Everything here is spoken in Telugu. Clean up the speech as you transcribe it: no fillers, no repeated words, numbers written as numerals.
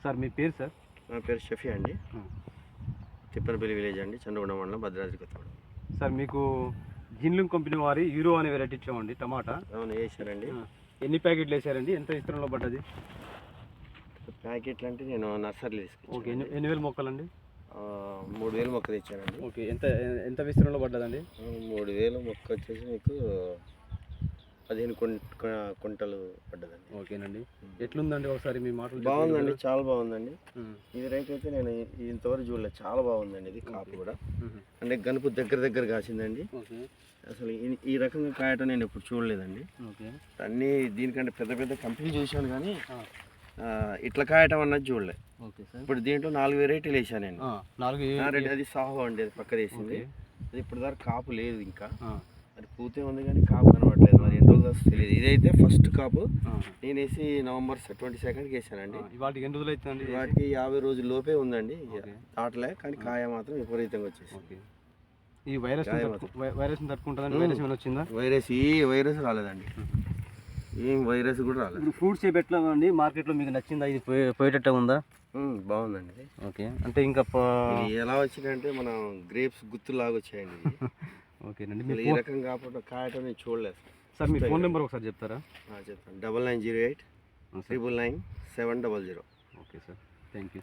సార్ మీ పేరు సార్? నా పేరు షఫీ అండి. తిప్పనపల్లి విలేజ్ అండి, చంద్రగొండ మండలం, భద్రాద్రి కొత్తగూడెం. సార్ మీకు జిన్లింగ్ కంపెనీ వారి హీరో అనే వెరైటీ ఇచ్చామండి టమాటా. అవును, వేసారండి. ఎన్ని ప్యాకెట్లు వేసారండి? ఎంత విస్తరణలో పడ్డది? ప్యాకెట్లు అంటే నేను నర్సరీలో తీసుకున్నాను. ఓకే, ఎన్ని వేల మొక్కలండి? 3000 మొక్క తెచ్చానండి. ఓకే, ఎంత ఎంత విస్తరణలో పడ్డదండి? 3000 మొక్క వచ్చేసి మీకు 15 కుంటలు పడ్డదండి. ఓకేనండి. ఎట్లుందండి ఒకసారి మీ మాటలు? బాగుందండి, చాలా బాగుందండి. ఇది రైట్ అయితే నేను ఇంతవరకు చూడలేదు, చాలా బాగుందండి. ఇది కాపు కూడా అంటే గనుపు దగ్గర కాసిందండి. అసలు ఈ రకంగా కాయటం నేను ఎప్పుడు చూడలేదండి. అన్నీ దీనికంటే పెద్ద కంపెనీలు చూశాను కానీ ఇట్లా కాయటం అన్నది చూడలేదు. ఇప్పుడు దీంట్లో 4 వెరైటీలు వేసానండి. అది సాహో అండి, అది పక్క వేసింది. అది ఇప్పుడు దాకా కాపు లేదు, ఇంకా అది పూతే ఉంది కానీ కాపు కనబడలేదు. మరి ఎన్ని రోజులు వస్తుంది తెలియదు. ఇదైతే ఫస్ట్ కాపు నేను వేసి నవంబర్ 22కి వేసానండి. వాటికి ఎన్ని రోజులు అవుతుందండి? వాటికి 50 రోజుల లోపే ఉందండి, దాటలే. కానీ కాయ మాత్రం విపరీతంగా వచ్చేసింది. ఈ వైరస్ తట్టుకుంటుందండి? వైరస్ ఏమైనా వచ్చిందా? వైరస్ రాలేదండి, ఏం వైరస్ కూడా రాలేదు. ఇప్పుడు ఫ్రూట్స్ ఎట్లా అండి మార్కెట్లో? మీకు నచ్చిందా? ఇది పోయేటట్టు ఉందా? బాగుందండి. ఓకే, అంటే ఇంకా ఎలా వచ్చిందంటే మన గ్రేప్స్ గుర్తులాగా వచ్చాయండి. ఓకేనండి. ఈ రకం కాకుండా కాయటం నేను చూడలేదు. సార్ మీ ఫోన్ నెంబర్ ఒకసారి చెప్తారా? చెప్తాను. 9908 999 700. Okay sir, thank you.